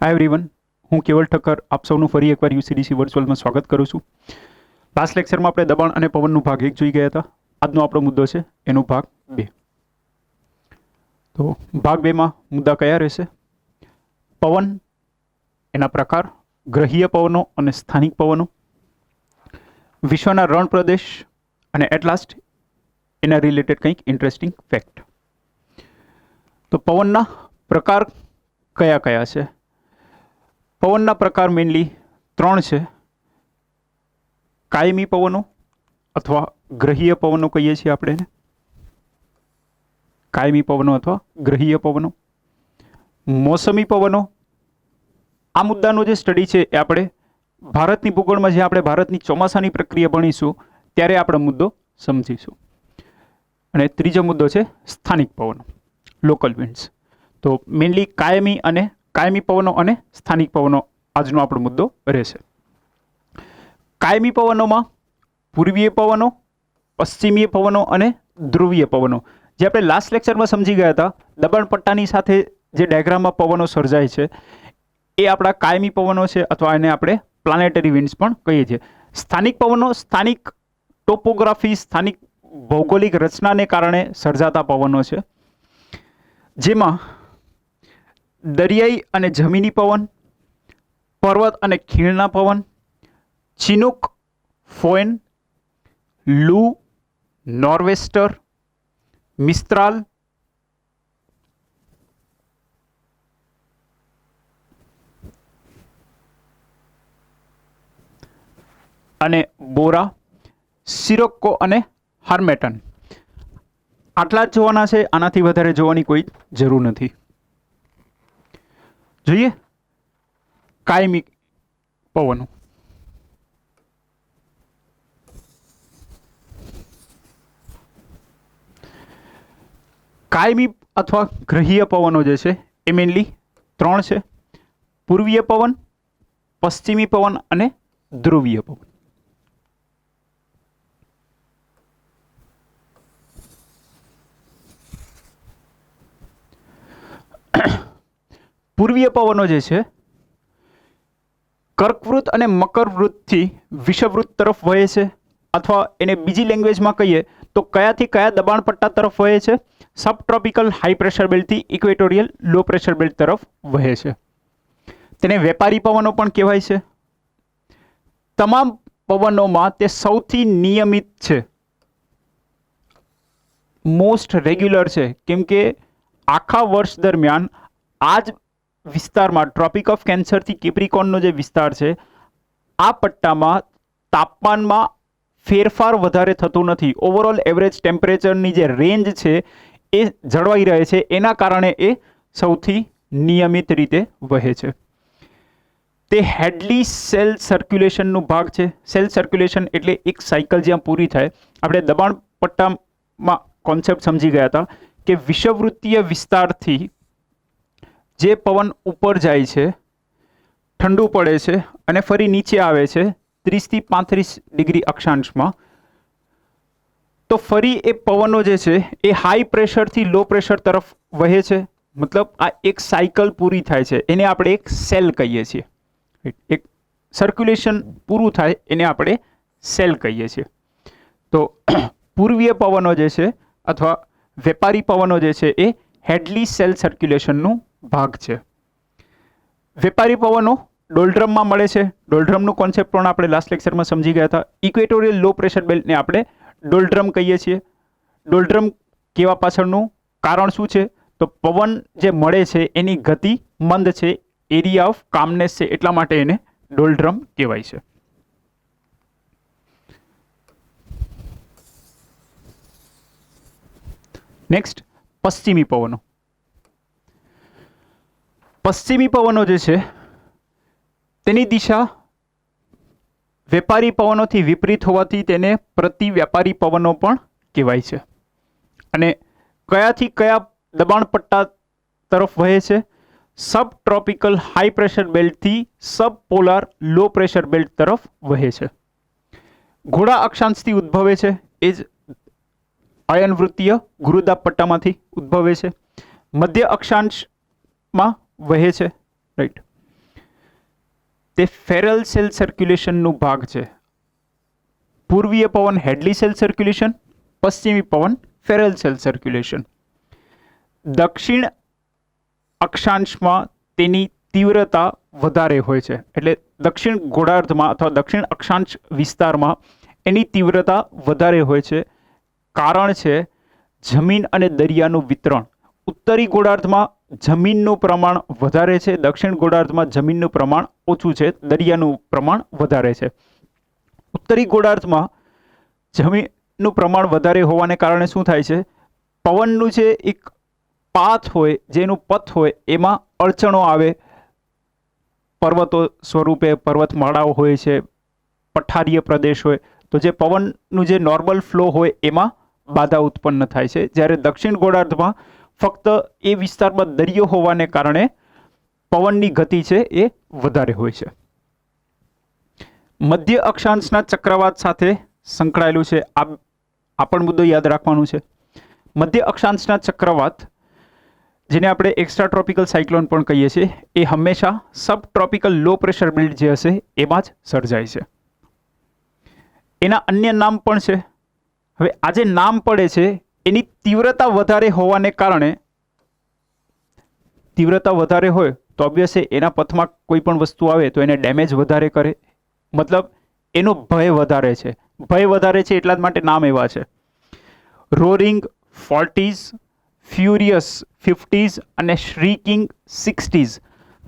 Hi everyone, હું કેવલ ઠક્કર આપ સૌનું ફરી એકવાર યુસીડીસી વર્ચ્યુઅલમાં સ્વાગત કરું છું। લાસ્ટ લેક્ચરમાં આપણે દબાણ અને પવનનું ભાગ 1 જોઈ ગયા હતા। આજનો આપણો મુદ્દો છે એનો ભાગ 2। તો ભાગ 2 માં મુદ્દા કયા રહેશે? પવન, એના પ્રકાર, ગ્રહીય પવનો અને સ્થાનિક પવનો, વિશ્વના રણ પ્રદેશ અને એટ લાસ્ટ એના રિલેટેડ કંઈક ઇન્ટરેસ્ટિંગ ફેક્ટ। તો પવનના પ્રકાર કયા કયા છે? પવનના પ્રકાર મેઇનલી 3 છે। કાયમી પવનો અથવા ગ્રહીય પવનો કહીએ છીએ આપણે એને, કાયમી પવનો અથવા ગ્રહીય પવનો। મોસમી પવનો, આ મુદ્દાનો જે સ્ટડી છે એ આપણે ભારતની ભૂગોળમાં જે આપણે ભારતની ચોમાસાની પ્રક્રિયા ભણીશું ત્યારે આપણો મુદ્દો સમજીશું। અને ત્રીજો મુદ્દો છે સ્થાનિક પવનો, લોકલ વિન્ડ્સ। તો મેઇનલી કાયમી પવનો અને સ્થાનિક પવનો આજનો આપણો મુદ્દો રહેશે। કાયમી પવનોમાં પૂર્વીય પવનો, પશ્ચિમીય પવનો અને ધ્રુવીય પવનો, જે આપણે લાસ્ટ લેક્ચરમાં સમજી ગયા હતા। દબાણ પટ્ટાની સાથે જે ડાયાગ્રામમાં પવનો સર્જાય છે એ આપણા કાયમી પવનો છે, અથવા એને આપણે પ્લાનેટરી વિન્ડ્સ પણ કહીએ છીએ। સ્થાનિક પવનો સ્થાનિક ટોપોગ્રાફી, સ્થાનિક ભૌગોલિક રચનાને કારણે સર્જાતા પવનો છે, જેમાં દરિયાઈ અને જમીની પવન, પર્વત અને ખીણના પવન, ચિનૂક, ફોએન, લૂ, નોર્વેસ્ટર, મિસ્ત્રાલ, અને બોરા, સિરોક્કો અને હાર્મેટન, આટલા જ જોવાના છે। આનાથી વધારે જોવાની કોઈ જરૂર નથી। જોઈએ કાયમી પવનો। કાયમી અથવા ગ્રહીય પવનો જે છે એ મેઇનલી 3 છે: પૂર્વીય પવન, પશ્ચિમી પવન અને ધ્રુવીય પવન। પૂર્વીય પવનો જે છે કર્કવૃત્ત અને મકરવૃત્તથી વિષુવવૃત્ત તરફ વહે છે, અથવા એને બીજી લેંગ્વેજમાં કહીએ તો કયાથી કયા દબાણ પટ્ટા તરફ વહે છે? સબટ્રોપિકલ હાઈ પ્રેશર બેલ્ટથી ઇક્વેટોરિયલ લો પ્રેશર બેલ્ટ તરફ વહે છે। તેને વેપારી પવનો પણ કહેવાય છે। તમામ પવનોમાં તે સૌથી નિયમિત છે, મોસ્ટ રેગ્યુલર છે, કેમ કે આખા વર્ષ દરમિયાન આ જ વિસ્તારમાં ટ્રોપિક ઓફ કેન્સરથી કેપ્રિકોનનો જે વિસ્તાર છે આ પટ્ટામાં તાપમાનમાં ફેરફાર વધારે થતો નથી। ઓવરઓલ એવરેજ ટેમ્પરેચરની જે રેન્જ છે એ જળવાઈ રહે છે, એના કારણે એ સૌથી નિયમિત રીતે વહે છે। તે હેડલી સેલ સર્ક્યુલેશનનો ભાગ છે। સેલ સર્ક્યુલેશન એટલે એક સાયકલ જ્યાં પૂરી થાય। આપણે દબાણ પટ્ટામાં કોન્સેપ્ટ સમજી ગયા હતા કે વિષુવવૃત્તીય વિસ્તારથી જે પવન ઉપર જાય છે, ઠંડુ પડે છે અને ફરી નીચે આવે છે 30 થી 35 ડિગ્રી અક્ષાંશમાં, તો ફરી એ પવનો જે છે એ હાઈ પ્રેશરથી લો પ્રેશર તરફ વહે છે। મતલબ આ એક સાયકલ પૂરી થાય છે, એને આપણે એક સેલ કહીએ છીએ। એક સર્ક્યુલેશન પૂરું થાય એને આપણે સેલ કહીએ છીએ। તો પૂર્વીય પવનો જે છે અથવા વેપારી પવનો જે છે એ હેડલી સેલ સર્ક્યુલેશનનું ભાગ છે। વેપારી પવનો ડોલ્ડ્રમમાં મળે છે। ડોલ્ડ્રમનું કોન્સેપ્ટ પણ આપણે લાસ્ટ લેક્ચરમાં સમજી ગયા હતા। ઇક્વેટોરિયલ લો પ્રેશર બેલ્ટને આપણે ડોલ્ડ્રમ કહીએ છીએ। ડોલ્ડ્રમ કહેવા પાછળનું કારણ શું છે? તો પવન જે મળે છે એની ગતિ મંદ છે, એરિયા ઓફ કામનેસ છે, એટલા માટે એને ડોલ્ડ્રમ કહેવાય છે। નેક્સ્ટ, પશ્ચિમી પવનો। પશ્ચિમી પવનો જે છે તેની દિશા વેપારી પવનોથી વિપરીત હોવાથી તેને પ્રતિ વ્યાપારી પવનો પણ કહેવાય છે। અને કયાથી કયા દબાણ પટ્ટા તરફ વહે છે? સબ ટ્રોપિકલ હાઈ પ્રેશર બેલ્ટથી સબ પોલાર લો પ્રેશર બેલ્ટ તરફ વહે છે। ઘોડા અક્ષાંશથી ઉદ્ભવે છે, એ જ અયનવૃત્તીય ગુરુદાબ પટ્ટામાંથી ઉદ્ભવે છે। મધ્ય અક્ષાંશમાં વહે છે, રાઈટ। તે ફેરલ સેલ સર્ક્યુલેશનનો ભાગ છે. પૂર્વીય પવન હેડલી સેલ સર્ક્યુલેશન, પશ્ચિમી પવન ફેરલ સેલ સર્ક્યુલેશન. દક્ષિણ અક્ષાંશમાં તેની તીવ્રતા વધારે હોય છે, એટલે દક્ષિણ ગોળાર્ધમાં અથવા દક્ષિણ અક્ષાંશ વિસ્તારમાં એની તીવ્રતા વધારે હોય છે. કારણ છે જમીન અને દરિયાનું વિતરણ. ઉત્તરી ગોળાર્ધમાં જમીનનું પ્રમાણ વધારે છે, દક્ષિણ ગોળાર્ધમાં જમીનનું પ્રમાણ ઓછું છે, દરિયાનું પ્રમાણ વધારે છે. ઉત્તરી ગોળાર્ધમાં જમીનનું પ્રમાણ વધારે હોવાને કારણે શું થાય છે, પવનનું જે એક પાથ હોય, જેનું પથ હોય, એમાં અડચણો આવે. પર્વતો સ્વરૂપે પર્વતમાળાઓ હોય છે, પઠારીય પ્રદેશ હોય, તો જે પવનનું જે નોર્મલ ફ્લો હોય એમાં બાધા ઉત્પન્ન થાય છે. જ્યારે દક્ષિણ ગોળાર્ધમાં ફક્ત એ વિસ્તારમાં દરિયો હોવાને કારણે પવનની ગતિ છે એ વધારે હોય છે. મધ્ય અક્ષાંશના ચક્રવાત સાથે સંકળાયેલું છે. આ પણ મુદ્દો યાદ રાખવાનું છે. મધ્ય અક્ષાંશના ચક્રવાત, જેને આપણે એક્સ્ટ્રા ટ્રોપિકલ સાયક્લોન પણ કહીએ છીએ, એ હંમેશા સબ ટ્રોપિકલ લો પ્રેશર બેલ્ટ જે હશે એમાં જ સર્જાય છે. એના અન્ય નામ પણ છે. હવે આ જે નામ પડે છે એની તીવ્રતા વધારે હોવાને કારણે, તીવ્રતા વધારે હોય તો ઓબ્વિયસ એના પથમાં કોઈ પણ વસ્તુ આવે તો એને ડેમેજ વધારે કરે, મતલબ એનો ભય વધારે છે. ભય વધારે છે એટલા જ માટે નામ એવા છે. રોરિંગ 40s, ફ્યુરિયસ 50s અને શ્રીકિંગ 60s.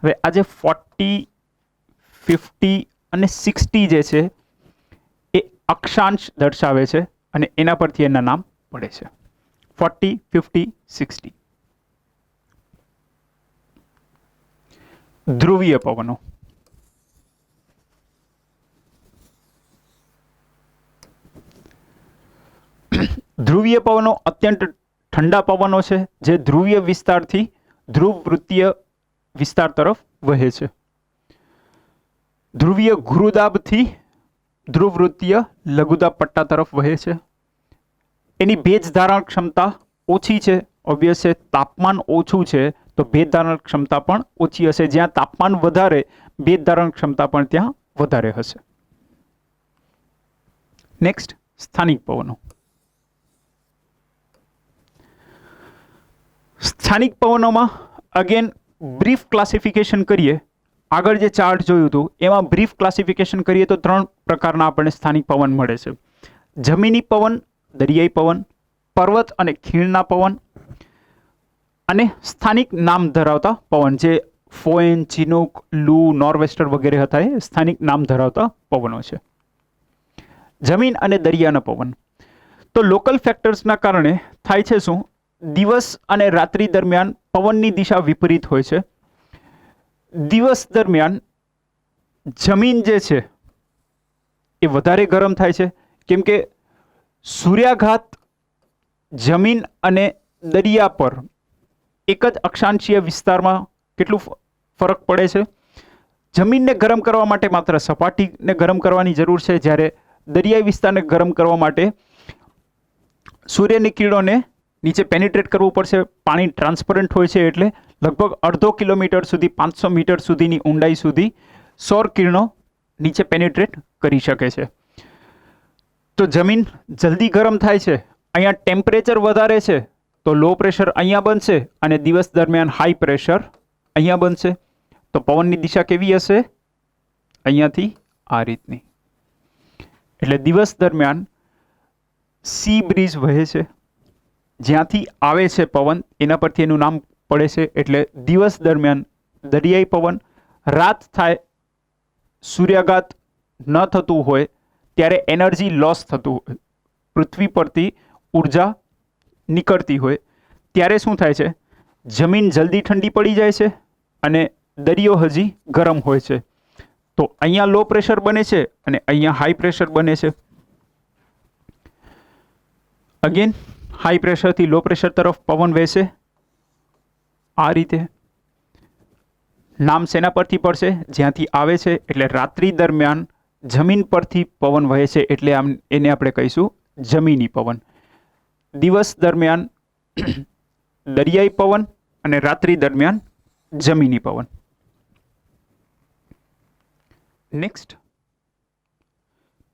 હવે આ જે 40, 50 અને 60 જે છે એ અક્ષાંશ દર્શાવે છે અને એના પરથી એના નામ પડે છે. 40, 50, 60. ધ્રુવીય પવનો. ધ્રુવીય પવનો અત્યંત ઠંડા પવનો છે જે ધ્રુવીય વિસ્તારથી ધ્રુવવૃત્તીય વિસ્તાર તરફ વહે છે. ધ્રુવીય ગુરુદાબથી ધ્રુવવૃત્તીય લઘુદાબ પટ્ટા તરફ વહે છે. એની ભેજ ધારણ ક્ષમતા ઓછી છે. ઓબ્વિયસ છે, તાપમાન ઓછું છે તો ભેજ ધારણ ક્ષમતા પણ ઓછી હશે. જ્યાં તાપમાન વધારે, ભેજ ધારણ ક્ષમતા પણ ત્યાં વધારે હશે. નેક્સ્ટ, સ્થાનિક પવનો. સ્થાનિક પવનોમાં અગેન બ્રીફ ક્લાસિફિકેશન કરીએ. આગળ જે ચાર્ટ જોયું હતું એમાં બ્રીફ ક્લાસિફિકેશન કરીએ તો 3 પ્રકારના આપણને સ્થાનિક પવન મળે છે. જમીની પવન, દરિયાઈ પવન, પર્વત અને ખીણના પવન અને સ્થાનિક નામ ધરાવતા પવન, જે ફોએન, ચિનૂક, લૂ, નોર્વેસ્ટર વગેરે હતા, એ સ્થાનિક નામ ધરાવતા પવનો છે. જમીન અને દરિયાના પવન તો લોકલ ફેક્ટર્સના કારણે થાય છે શું, દિવસ અને રાત્રિ દરમિયાન પવનની દિશા વિપરીત હોય છે. દિવસ દરમિયાન જમીન જે છે એ વધારે ગરમ થાય છે, કેમ કે સૂર્યાઘાત જમીન અને દરિયા પર એક જ અક્ષાંશીય વિસ્તારમાં કેટલું ફરક પડે છે. જમીનને ગરમ કરવા માટે માત્ર સપાટીને ગરમ કરવાની જરૂર છે, જ્યારે દરિયાઈ વિસ્તારને ગરમ કરવા માટે સૂર્યની કિરણોને નીચે પેનિટ્રેટ કરવું પડશે. પાણી ટ્રાન્સપરન્ટ હોય છે એટલે લગભગ અડધો કિલોમીટર સુધી, 500 મીટર સુધીની ઊંડાઈ સુધી સૌર કિરણો નીચે પેનિટ્રેટ કરી શકે છે. તો જમીન જલ્દી ગરમ થાય છે. અહીંયા ટેમ્પરેચર વધારે છે તો લો પ્રેશર અહીંયા બનશે અને દિવસ દરમિયાન હાઈ પ્રેશર અહીંયા બનશે. તો પવનની દિશા કેવી હશે, અહીંયાથી આ રીતની. એટલે દિવસ દરમિયાન સી બ્રીઝ વહે છે, જ્યાંથી આવે છે પવન એના પરથી એનું નામ પડે છે. એટલે દિવસ દરમિયાન દરિયાઈ પવન, રાત થાય, સૂર્યાઘાત ન થતું હોય ત્યારે એનર્જી લોસ થતું હોય, પૃથ્વી પરથી ઉર્જા નીકળતી હોય, ત્યારે શું થાય છે, જમીન જલ્દી ઠંડી પડી જાય છે અને દરિયો હજી ગરમ હોય છે. તો અહીંયા લો પ્રેશર બને છે અને અહીંયા હાઈ પ્રેશર બને છે. અગેન હાઈ પ્રેશરથી લો પ્રેશર તરફ પવન વહેશે આ રીતે. નામ શેના પરથી પડશે, જ્યાંથી આવે છે. એટલે રાત્રિ દરમિયાન જમીન પરથી પવન વહે છે એટલે એને આપણે કહીશું જમીની પવન. દિવસ દરમિયાન દરિયાઈ પવન અને રાત્રિ દરમિયાન જમીની પવન. નેક્સ્ટ,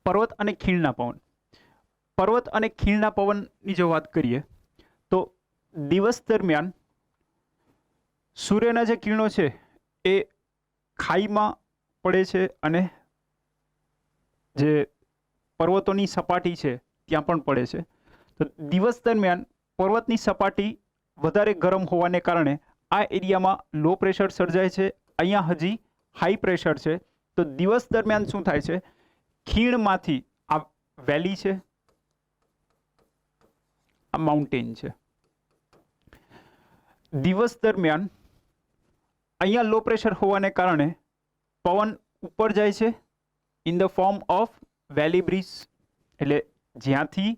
પર્વત અને ખીણના પવન. પર્વત અને ખીણના પવનની જો વાત કરીએ તો દિવસ દરમિયાન સૂર્યના જે કિરણો છે એ ખાઈમાં પડે છે અને જે પર્વતોની સપાટી છે ત્યાં પણ પડે છે. તો દિવસ દરમિયાન પર્વતની સપાટી વધારે ગરમ હોવાને કારણે આ એરિયામાં લો પ્રેશર સર્જાય છે. અહીંયા હજી હાઈ પ્રેશર છે. તો દિવસ દરમિયાન શું થાય છે, ખીણમાંથી આ વેલી છે, આ માઉન્ટેન છે. દિવસ દરમિયાન અહીંયા લો પ્રેશર હોવાને કારણે પવન ઉપર જાય છે in the form of valley breeze, એટલે જ્યાંથી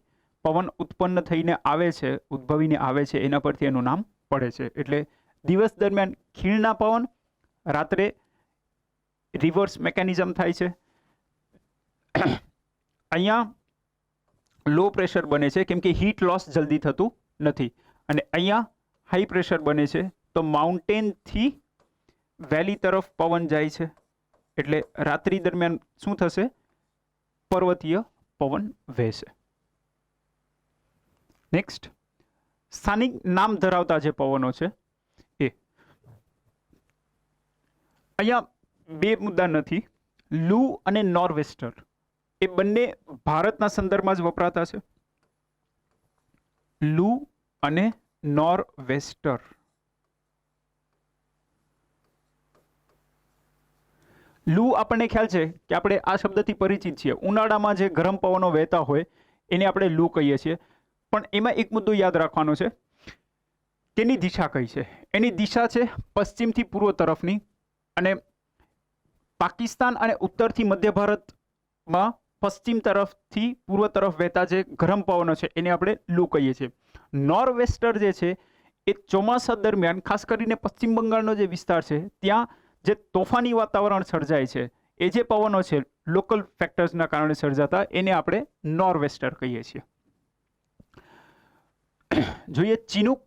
પવન ઉત્પન્ન થઈને આવે છે, ઉદ્ભવીને આવે છે, એના પરથી એનું નામ પડે છે. એટલે દિવસ દરમિયાન ખીણના પવન, રાત્રે રિવર્સ મેકેનિઝમ થાય છે. અહીંયા લો પ્રેશર બને છે કેમ કે હીટ લોસ જલ્દી થતું નથી, અને અહીંયા હાઈ પ્રેશર બને છે. તો માઉન્ટેનથી વેલી તરફ પવન જાય છે, એટલે રાત્રિ દરમિયાન શું થશે, પર્વતીય પવન વહેશે. નેક્સ્ટ, સ્થાનિક નામ ધરાવતા જે પવનો છે એ અહીંયા બે મુદ્દા નથી. લૂ અને નોર્વેસ્ટર એ બંને ભારતના સંદર્ભમાં જ વપરાતા છે. લૂ અને નોર્વેસ્ટર. લૂ આપણને ખ્યાલ છે કે આપણે આ શબ્દથી પરિચિત છીએ. ઉનાળામાં જે ગરમ પવનો વહેતા હોય એને આપણે લૂ કહીએ છીએ. પણ એમાં એક મુદ્દો યાદ રાખવાનો છે, તેની દિશા કઈ છે. એની દિશા છે પશ્ચિમથી પૂર્વ તરફની, અને પાકિસ્તાન અને ઉત્તરથી મધ્ય ભારતમાં પશ્ચિમ તરફથી પૂર્વ તરફ વહેતા જે ગરમ પવનો છે એને આપણે લૂ કહીએ છીએ. નોર્વેસ્ટર જે છે એ ચોમાસા દરમિયાન ખાસ કરીને પશ્ચિમ બંગાળનો જે વિસ્તાર છે ત્યાં જે તોફાની વાતાવરણ સર્જાય છે, એ જે પવનો છે લોકલ ફેક્ટર્સના કારણે સર્જાતા, એને આપણે નોર્વેસ્ટર કહીએ છીએ. જોઈએ ચિનુક.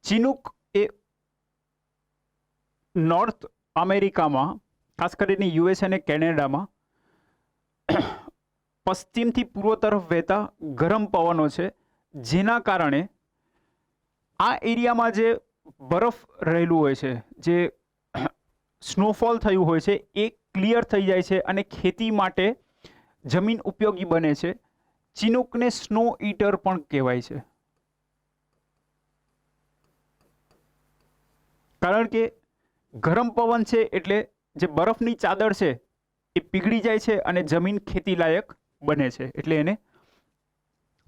ચિનુક એ નોર્થ અમેરિકામાં, ખાસ કરીને યુએસ અને કેનેડામાં પશ્ચિમથી પૂર્વ તરફ વહેતા ગરમ પવનો છે, જેના કારણે આ એરિયામાં જે બરફ રહેલું હોય છે, જે સ્નોફોલ થયું હોય છે, એ ક્લિયર થઈ જાય છે અને ખેતી માટે જમીન ઉપયોગી બને છે. ચિનુકને સ્નો ઈટર પણ કહેવાય છે, કારણ કે ગરમ પવન છે એટલે જે બરફની ચાદર છે એ પીગળી જાય છે અને જમીન ખેતી લાયક બને છે, એટલે એને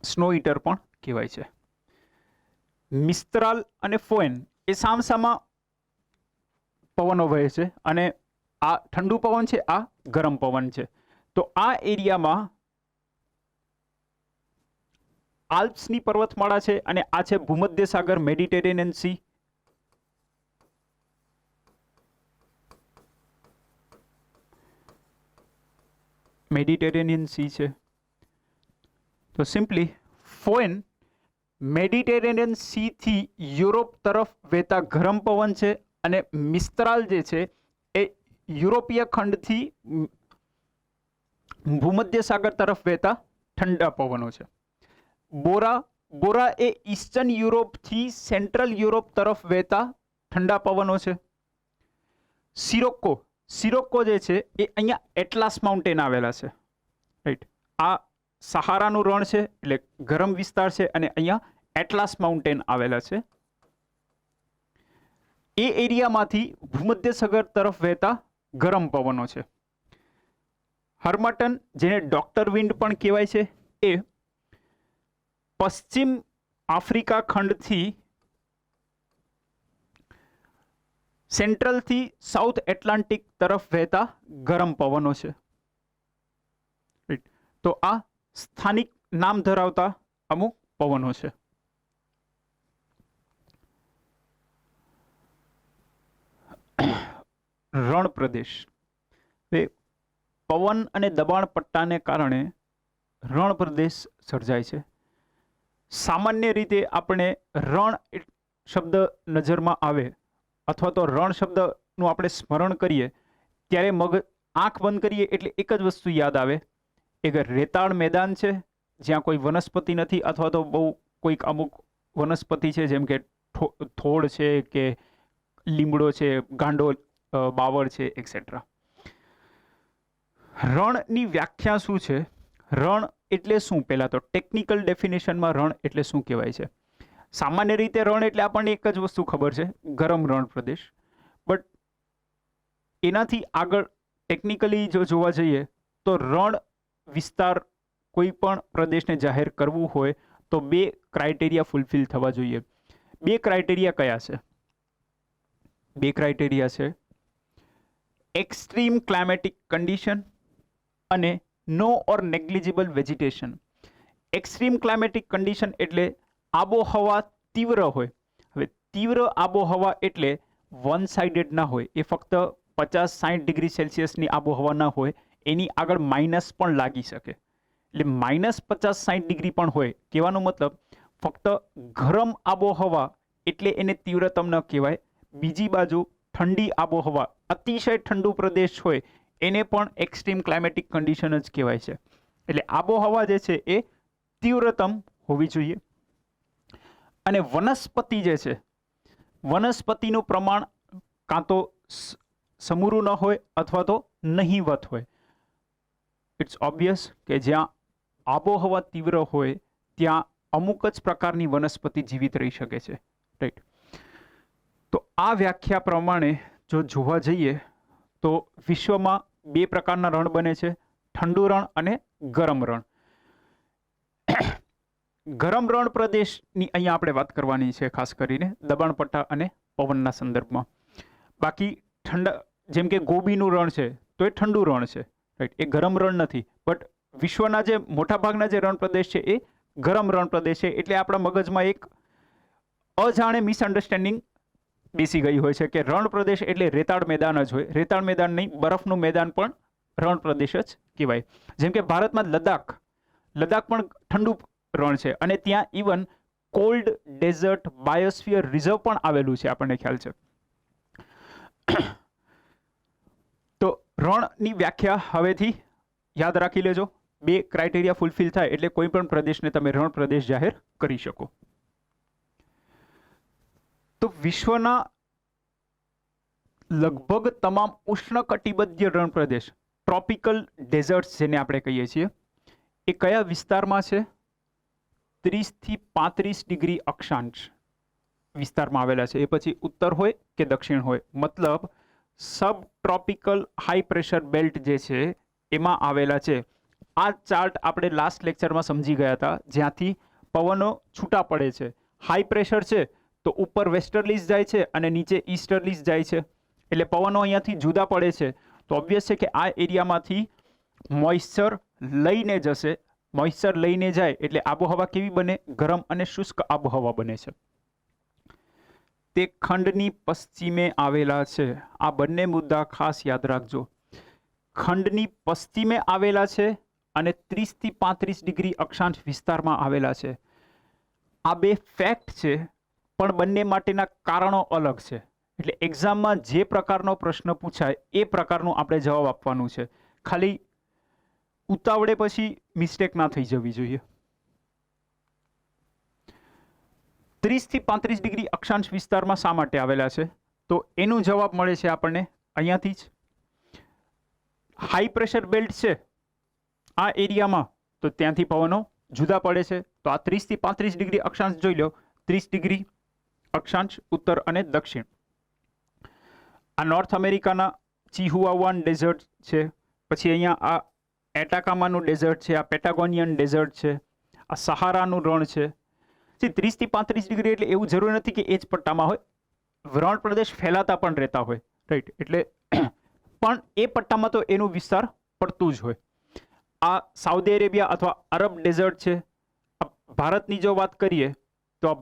સ્નો ઈટર પણ કહેવાય છે. મિસ્ત્રાલ અને ફોએન એ સામસામા પવનો વહે છે, અને આ ઠંડુ પવન છે, આ ગરમ પવન છે. તો આ એરિયામાં આલ્પ્સની પર્વતમાળા છે, અને આ છે ભૂમધ્ય સાગર, મેડિટેરેનિયન સી. મેડિટેરેનિયન સી છે. તો સિમ્પલી ફોએન મેડિટેરેનિયન સીથી યુરોપ તરફ વહેતા ગરમ પવન છે, અને મિસ્ત્રાલ જે છે એ યુરોપીય ખંડથી ભૂમધ્ય સાગર તરફ વહેતા ઠંડા પવનો છે. બોરા એ ઈસ્ટર્ન યુરોપથી સેન્ટ્રલ યુરોપ તરફ વહેતા ઠંડા પવનો છે. સિરોક્કો જે છે એ અહીંયા એટલાસ માઉન્ટેન આવેલા છે, રાઈટ. આ સહારાનું રણ છે એટલે ગરમ વિસ્તાર છે, અને અહીંયા એટલાસ માઉન્ટેન આવેલા છે. એ એરિયામાંથી ભૂમધ્ય સાગર તરફ વહેતા ગરમ પવનો છે. હર્મટન, જેને ડોક્ટર વિન્ડ પણ કહેવાય છે, એ પશ્ચિમ આફ્રિકા ખંડથી સેન્ટ્રલથી સાઉથ એટલાન્ટિક તરફ વહેતા ગરમ પવનો છે. તો આ સ્થાનિક નામ ધરાવતા અમુક પવનો છે. રણ પ્રદેશ. પવન અને દબાણ પટ્ટાને કારણે રણ પ્રદેશ સર્જાય છે. સામાન્ય રીતે આપણે રણ શબ્દ નજરમાં આવે અથવા તો રણ શબ્દનું આપણે સ્મરણ કરીએ ત્યારે આંખ બંધ કરીએ એટલે એક જ વસ્તુ યાદ આવે, એક રેતાળ મેદાન છે જ્યાં કોઈ વનસ્પતિ નથી, અથવા તો બહુ કોઈક અમુક વનસ્પતિ છે જેમ કે થોડ છે કે લીમડો છે, ગાંડો બાવળ છે, એક્સેટ્રા. રણની વ્યાખ્યા શું છે? રણ એટલે શું? પહેલાં તો ટેકનિકલ ડેફિનેશનમાં રણ એટલે શું કહેવાય છે? સામાન્ય રીતે રણ એટલે આપણને એક જ વસ્તુ ખબર છે, ગરમ રણ પ્રદેશ. બટ એનાથી આગળ ટેકનિકલી જો જોવા જઈએ તો રણ વિસ્તાર કોઈ પણ પ્રદેશને જાહેર કરવું હોય તો 2 ક્રાઇટેરિયા ફૂલફિલ થવા જોઈએ. 2 ક્રાઇટેરિયા કયા છે? 2 ક્રાઇટેરિયા છે એક્સ્ટ્રીમ ક્લાઇમેટિક કન્ડિશન અને નો ઓર negligible vegetation. Extreme climatic condition એટલે આબોહવા તીવ્ર હોય. હવે તીવ્ર આબોહવા એટલે વન સાઇડેડ ના હોય, એ ફક્ત 50-60 ડિગ્રી સેલ્સિયસની આબોહવા ના હોય, એની આગળ માઇનસ પણ લાગી શકે. એટલે -50-60 ડિગ્રી પણ હોય. કહેવાનો મતલબ ફક્ત ગરમ આબોહવા એટલે એને તીવ્રતમ ન કહેવાય. બીજી બાજુ ઠંડી આબોહવા, અતિશય ઠંડુ પ્રદેશ હોય, એને પણ એક્સ્ટ્રીમ ક્લાઇમેટિક કન્ડિશન જ કહેવાય છે. એટલે આબોહવા જે છે એ તીવ્રતમ હોવી જોઈએ. અને વનસ્પતિ જે છે, વનસ્પતિનું પ્રમાણ કાં તો સમૂરું ન હોય અથવા તો નહીવત હોય. ઇટ્સ ઓબ્વિયસ કે જ્યાં આબોહવા તીવ્ર હોય ત્યાં અમુક જ પ્રકારની વનસ્પતિ જીવિત રહી શકે છે, રાઈટ? તો આ વ્યાખ્યા પ્રમાણે જો જોવા જઈએ તો વિશ્વમાં 2 પ્રકારના રણ બને છે, ઠંડુ રણ અને ગરમ રણ. ગરમ રણ પ્રદેશની અહીંયા આપણે વાત કરવાની છે, ખાસ કરીને દબાણ પટ્ટા અને પવનના સંદર્ભમાં. બાકી ઠંડા, જેમ કે ગોબીનું રણ છે તો એ ઠંડુ રણ છે, રાઈટ? એ ગરમ રણ નથી. બટ વિશ્વના જે મોટાભાગના જે રણ પ્રદેશ છે એ ગરમ રણ પ્રદેશ છે. એટલે આપણા મગજમાં એક અજાણે મિસઅન્ડરસ્ટેન્ડિંગ બેસી ગઈ હોય છે કે રણ પ્રદેશ એટલે રેતાળ મેદાન જ હોય. રેતાળ મેદાન નહીં, બરફનું મેદાન પણ રણ પ્રદેશ જ કહેવાય. જેમ કે ભારતમાં લદ્દાખ પણ ઠંડુ રણ છે અને ત્યાં even cold desert biosphere reserve પણ આવેલું છે, આપણને ખ્યાલ છે. તો રણની વ્યાખ્યા હવેથી યાદ રાખી લેજો. 2 ક્રાઇટેરિયા ફૂલફિલ થાય એટલે કોઈ પણ પ્રદેશને તમે રણ પ્રદેશ જાહેર કરી શકો. તો વિશ્વના લગભગ તમામ ઉષ્ણકટિબંધીય રણ પ્રદેશ, ટ્રોપિકલ ડેઝર્ટ્સ જેને આપણે કહીએ છીએ, એ કયા વિસ્તારમાં છે? 30 થી 35 ડિગ્રી અક્ષાંશ વિસ્તારમાં આવેલા છે. એ પછી ઉત્તર હોય કે દક્ષિણ હોય, મતલબ સબ ટ્રોપિકલ હાઈ પ્રેશર બેલ્ટ જે છે એમાં આવેલા છે. આ ચાર્ટ આપણે લાસ્ટ લેક્ચરમાં સમજી ગયા હતા, જ્યાંથી પવનો છૂટા પડે છે. હાઈ પ્રેશર છે તો ઉપર વેસ્ટર્લીઝ જાય છે અને નીચે ઈસ્ટર્લીઝ જાય છે. એટલે પવનો અહીંયાથી જુદા પડે છે. તો ઓબ્વિયસ છે કે આ એરિયામાંથી મોઇશ્ચર લઈને જશે. મોઇશ્ચર લઈને જાય એટલે આબોહવા કેવી બને? ગરમ અને શુષ્ક આબોહવા બને છે. તે ખંડની પશ્ચિમે આવેલા છે. આ બંને મુદ્દા ખાસ યાદ રાખજો. ખંડની પશ્ચિમે આવેલા છે અને 30 થી 35 ડિગ્રી અક્ષાંશ વિસ્તારમાં આવેલા છે. આ 2 ફેક્ટ છે, પણ બંને માટેના કારણો અલગ છે. એટલે એક્ઝામમાં જે પ્રકારનો પ્રશ્ન પૂછાય એ પ્રકારનું આપણે જવાબ આપવાનું છે. ખાલી ઉતાવળે પછી મિસ્ટેક ના થઈ જવી જોઈએ. 30 થી 35 ડિગ્રી અક્ષાંશ વિસ્તારમાં શા માટે આવેલા છે? તો એનો જવાબ મળે છે આપણને અહીંયાથી જ. હાઈ પ્રેશર બેલ્ટ છે આ એરિયામાં, તો ત્યાંથી પવનો જુદા પડે છે. તો આ 30 થી 35 ડિગ્રી અક્ષાંશ જોઈ લો, 30 ડિગ્રી અક્ષાંશ ઉત્તર અને દક્ષિણ. આ નોર્થ અમેરિકાના ચિહુઆવાન ડેઝર્ટ છે. પછી અહીંયા આ એટાકામાનું ડેઝર્ટ છે, આ પેટાગોનિયન ડેઝર્ટ છે, આ સહારાનું રણ છે. 30 થી 35 ડિગ્રી એટલે એવું જરૂરી નથી કે એ જ પટ્ટામાં હોય. રણ પ્રદેશ ફેલાતા પણ રહેતા હોય, રાઈટ? એટલે પણ એ પટ્ટામાં તો એનું વિસ્તાર પડતું જ હોય. આ સાઉદી અરેબિયા અથવા અરબ ડેઝર્ટ છે. ભારતની જો વાત કરીએ તો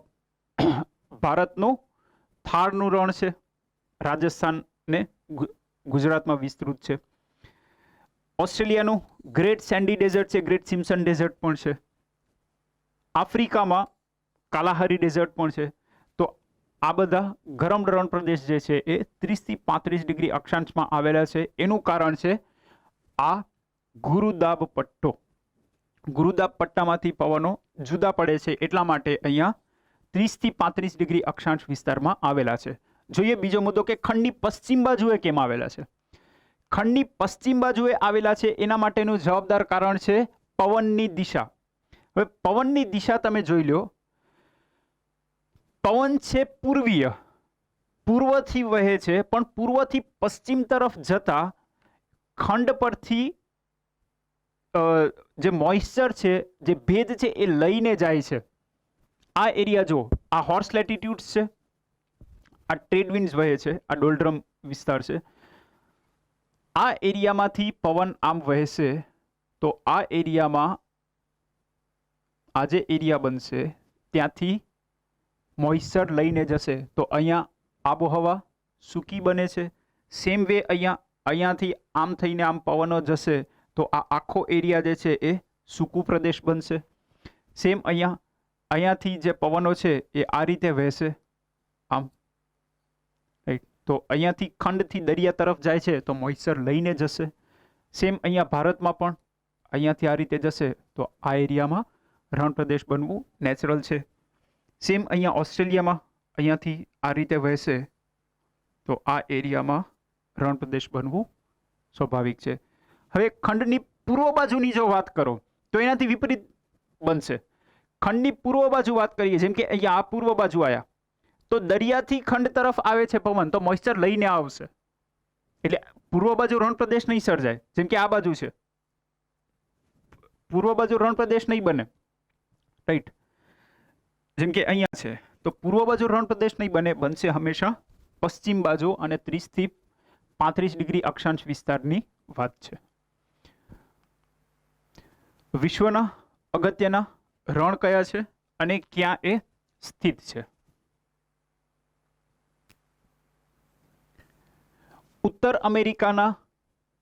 ભારતનું થારનું રણ છે, રાજસ્થાન ને ગુજરાતમાં વિસ્તૃત છે. ઓસ્ટ્રેલિયાનું ગ્રેટ સેન્ડી ડેઝર્ટ છે, ગ્રેટ સિમ્સન ડેઝર્ટ પણ છે. આફ્રિકામાં કાલાહારી ડેઝર્ટ પણ છે. તો આ બધા ગરમ રણ પ્રદેશ જે છે એ 30 થી 35 ડિગ્રી અક્ષાંશમાં આવેલા છે. એનું કારણ છે આ ગુરુદાબ પટ્ટો, ગુરુદાબ પટ્ટામાંથી પવનો જુદા પડે છે એટલા માટે અહીંયા 30 થી 35 ડિગ્રી અક્ષાંશ વિસ્તારમાં આવેલા છે. જોઈએ બીજો મુદ્દો કે ખંડની પશ્ચિમ બાજુએ કેમ આવેલા છે. ખંડની પશ્ચિમ બાજુએ આવેલા છે એના માટેનું જવાબદાર કારણ છે પવનની દિશા. હવે પવનની દિશા તમે જોઈ લો, પવન છે પૂર્વીય, પૂર્વથી વહે છે, પણ પૂર્વથી પશ્ચિમ તરફ જતા ખંડ પરથી જે મોઇસ્ચર છે, જે ભેજ છે એ લઈને જાય છે. આ એરિયા જો, આ હોર્સ લેટિટ્યુડ્સ છે, આ ટ્રેડ વિન્ડ્સ વહે છે, આ ડોલ્ડ્રમ વિસ્તાર છે. આ એરિયામાંથી પવન આમ વહેશે તો આ એરિયામાં આ જે એરિયા બનશે ત્યાંથી મોઇસ્ચર લઈને જશે તો અહીંયા આબોહવા સૂકી બને છે. સેમ વે અહીંયાથી આમ થઈને આમ પવનો જશે તો આ આખો એરિયા જે છે એ સૂકું પ્રદેશ બનશે. સેમ અહીંયાથી જે પવનો છે એ આ રીતે વહેશે આમ, રાઈટ. તો અહીંયાથી ખંડથી દરિયા તરફ જાય છે તો મોઇસ્ચર લઈને જશે. સેમ અહીંયા ભારતમાં પણ અહીંયાથી આ રીતે જશે તો આ એરિયામાં રણ પ્રદેશ બનવું નેચરલ છે. સેમ અહીંયા ઓસ્ટ્રેલિયામાં અહીંયાથી આ રીતે વહેશે તો આ એરિયામાં રણ પ્રદેશ બનવું સ્વાભાવિક છે. હવે ખંડની પૂર્વ બાજુની જો વાત કરો તો એનાથી વિપરીત બનશે. ખંડની પૂર્વ બાજુ વાત કરીએ, જેમ કે અહીંયા આ પૂર્વ બાજુ આવ્યા તો દરિયાથી ખંડ તરફ આવે છે પવન તો મોઇસ્ચર લઈને આવશે, એટલે પૂર્વ બાજુ રણ પ્રદેશ નહીં સર્જાય. જેમ કે આ બાજુ છે, પૂર્વ બાજુ રણ પ્રદેશ નહીં બને, રાઈટ. જેમ કે અહીંયા છે તો પૂર્વ બાજુ રણ પ્રદેશ નહીં બને, બનશે હંમેશા પશ્ચિમ બાજુ, અને 30 થી 35 ડિગ્રી અક્ષાંશ વિસ્તારની વાત છે. વિશ્વના અગત્યના રણ કયા છે અને ક્યાં એ સ્થિત છે? ઉત્તર અમેરિકાના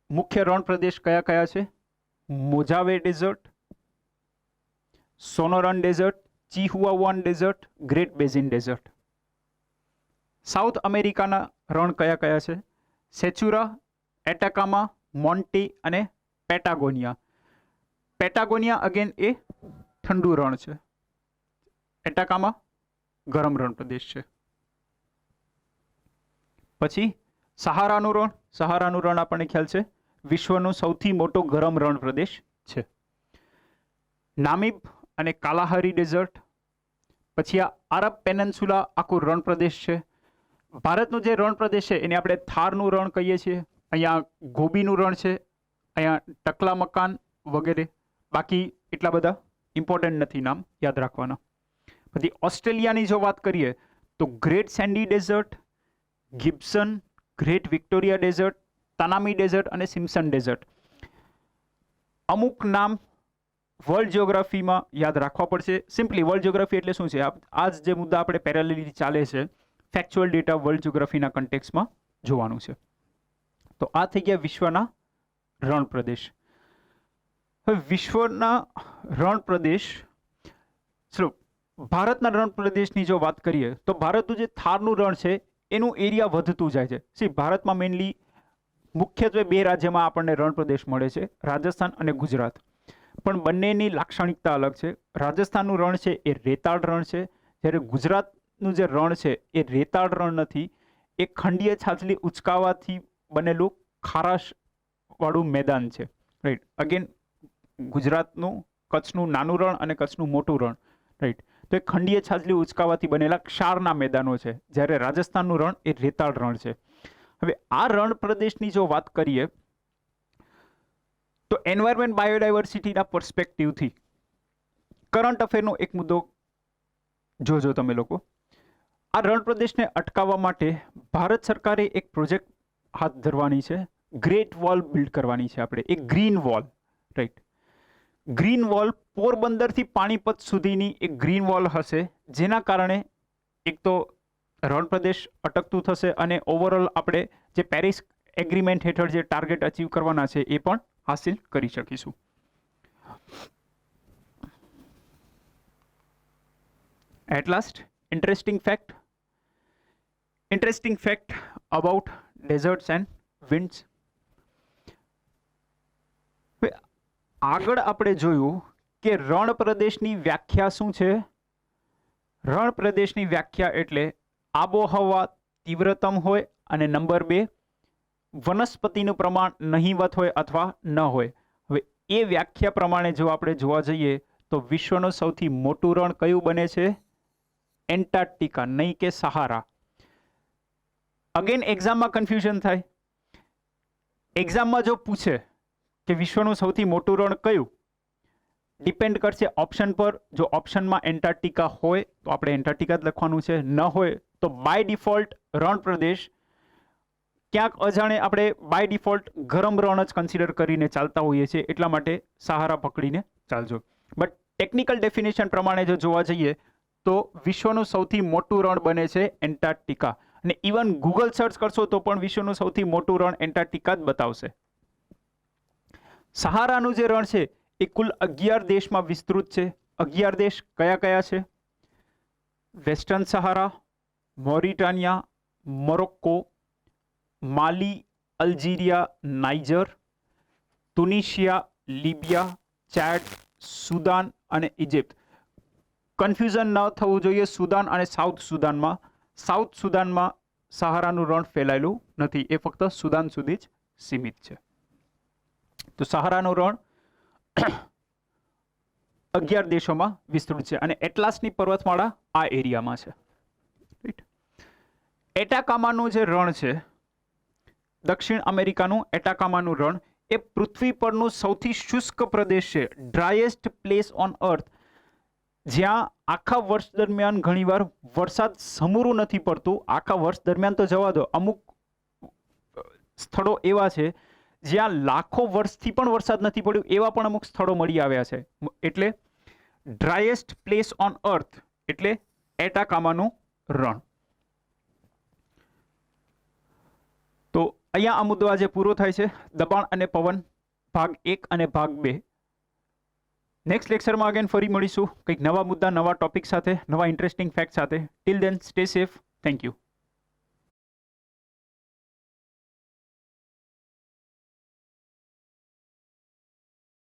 મુખ્ય રણ પ્રદેશ કયા કયા છે? Mojave desert, Sonoran desert, Chihuahuan desert, great basin desert. South અમેરિકાના રણ કયા કયા છે? સેચુરા, એટાકામા, મોન્ટી અને પેટાગોનિયા. પેટાગોનિયા અગેન એ ઠંડુ રણ છે, એટાકામા ગરમ રણ પ્રદેશ છે. પછી સહારાનું રણ, સહારાનું રણ આપણને ખ્યાલ છે વિશ્વનો સૌથી મોટો ગરમ રણ પ્રદેશ છે. નામીબ અને કાલાહારી ડેઝર્ટ. પછી આ આરબ પેનન્સુલા આખું રણ પ્રદેશ છે. ભારતનું જે રણ પ્રદેશ છે એને આપણે થારનું રણ કહીએ છીએ. અહીંયા ગોબીનું રણ છે, અહીંયા ટકલા મકાન વગેરે. બાકી એટલા બધા ઇમ્પોર્ટન્ટ નથી, નામ યાદ રાખવાના. પછી ઓસ્ટ્રેલિયાની જો વાત કરીએ તો great sandy desert, Gibson, great Victoria desert, Tanami desert અને સિમ્પસન ડેઝર્ટ. અમુક નામ વર્લ્ડ જિયોગ્રાફીમાં યાદ રાખવા પડશે. સિમ્પલી વર્લ્ડ જિયોગ્રાફી એટલે શું છે? આ જ જે મુદ્દા આપણે પેરેલલી ચાલે છે, ફેક્ચ્યુઅલ ડેટા વર્લ્ડ જિયોગ્રાફીના કન્ટેક્સમાં જોવાનું છે. તો આ થઈ ગયા વિશ્વના રણ પ્રદેશ. હવે વિશ્વના રણ પ્રદેશ, ચલો ભારતના રણ પ્રદેશની જો વાત કરીએ તો ભારતનું જે થારનું રણ છે એનું એરિયા વધતું જાય છે. સી ભારતમાં મેઇનલી મુખ્યત્વે બે રાજ્યમાં આપણને રણ પ્રદેશ મળે છે, રાજસ્થાન અને ગુજરાત. પણ બંનેની લાક્ષણિકતા અલગ છે. રાજસ્થાનનું રણ છે એ રેતાળ રણ છે, જ્યારે ગુજરાતનું જે રણ છે એ રેતાળ રણ નથી, એ ખંડીય છાજલી ઉચકાવાથી બનેલું ખારાશવાળું મેદાન છે, રાઈટ. અગેન ગુજરાતનું કચ્છનું નાનું રણ અને કચ્છનું મોટું રણ, રાઈટ. તો એ ખંડીય છાજલી ઉચકાવાથી બનેલા ક્ષારના મેદાનો છે, જ્યારે રાજસ્થાનનું રણ એ રેતાળ રણ છે. હવે આ રણ પ્રદેશની જો વાત કરીએ તો એન્વાયરમેન્ટ બાયોડાયવર્સિટીના પર્સપેક્ટિવથી કરંટ અફેરનો એક મુદ્દો જોજો તમે લોકો. આ રણ પ્રદેશને અટકાવવા માટે ભારત સરકારે એક પ્રોજેક્ટ હાથ ધરવાની છે. ગ્રેટ વોલ બિલ્ડ કરવાની છે આપણે, એક green wall, right. Green wall પોરબંદરથી પાણીપત સુધીની એક ગ્રીન વોલ હશે, જેના કારણે એક તો રણ પ્રદેશ અટકતું થશે અને ઓવરઓલ આપણે જે પેરિસ એગ્રીમેન્ટ હેઠળ જે ટાર્ગેટ અચીવ કરવાના છે એ પણ હાસિલ કરી શકીશું. At last interesting fact about deserts and winds. આગળ આપણે જોયું કે રણ પ્રદેશની વ્યાખ્યા શું છે. રણ પ્રદેશની વ્યાખ્યા એટલે આબોહવા તીવ્રતમ હોય અને નંબર 2 વનસ્પતિનું પ્રમાણ નહીવત હોય અથવા ન હોય. હવે એ વ્યાખ્યા પ્રમાણે જો આપણે જોવા જઈએ તો વિશ્વનું સૌથી મોટું રણ કયું બને છે? એન્ટાર્કટિકા, નહીં કે સહારા. અગેન એક્ઝામમાં કન્ફ્યુઝન થાય. એક્ઝામમાં જો પૂછે કે વિશ્વનું સૌથી મોટું રણ કયું, ડિપેન્ડ કરશે ઓપ્શન પર. જો ઓપ્શનમાં એન્ટાર્કટિકા હોય તો આપણે એન્ટાર્કટિકા જ લખવાનું છે, ન હોય તો બાય ડિફોલ્ટ રણ પ્રદેશ ક્યાંક અજાણે આપણે બાય ડિફોલ્ટ ગરમ રણ જ કન્સિડર કરીને ચાલતા હોઈએ છીએ, એટલા માટે સહારા પકડીને ચાલજો. બટ ટેકનિકલ ડેફિનેશન પ્રમાણે જો જોવા જઈએ તો વિશ્વનું સૌથી મોટું રણ બને છે એન્ટાર્કટિકા. અને ઇવન ગૂગલ સર્ચ કરશો તો પણ વિશ્વનું સૌથી મોટું રણ એન્ટાર્કટિકા જ બતાવશે. સહારાનું જે રણ છે એ કુલ 11 દેશમાં વિસ્તૃત છે. 11 દેશ કયા કયા છે? વેસ્ટર્ન સહારા, મોરિટાનિયા, મોરોક્કો, માલી, અલ્જીરિયા, નાઇજર, તુનિશિયા, લિબિયા, ચેડ, સુદાન અને ઇજિપ્ત. કન્ફ્યુઝન ન થવું જોઈએ સુદાન અને સાઉથ સુદાનમાં. સાઉથ સુદાનમાં સહારાનું રણ ફેલાયેલું નથી, એ ફક્ત સુદાન સુધી જ સીમિત છે. તો સહારાનું રણ 11 દેશોમાં વિસ્તૃત છે અને એટલાસની પર્વતમાળા આ એરિયામાં છે. રાઈટ. એટાકામાનું જે રણ છે, દક્ષિણ અમેરિકાનું એટાકામાનું રણ, એ પૃથ્વી પરનું સૌથી શુષ્ક પ્રદેશ છે, ડ્રાયેસ્ટ પ્લેસ ઓન અર્થ, જ્યાં આખા વર્ષ દરમિયાન ઘણીવાર વરસાદ સમૂરું નથી પડતું. આખા વર્ષ દરમિયાન તો જવા દો, અમુક સ્થળો એવા છે જ્યાં લાખો વર્ષથી પણ વરસાદ નથી પડ્યો, એવા પણ અમુક સ્થળો મળી આવ્યા છે. એટલે ડ્રાયેસ્ટ પ્લેસ ઓન અર્થ એટલે એટાકામાનું રણ. તો અહીંયા આ મુદ્દો આજે પૂરો થાય છે. દબાણ અને પવન ભાગ 1 અને ભાગ 2. નેક્સ્ટ લેક્ચરમાં અગેન ફરી મળીશું કંઈક નવા મુદ્દા, નવા ટોપિક સાથે, નવા ઇન્ટરેસ્ટિંગ ફેક્ટ સાથે. Till then stay safe. Thank you.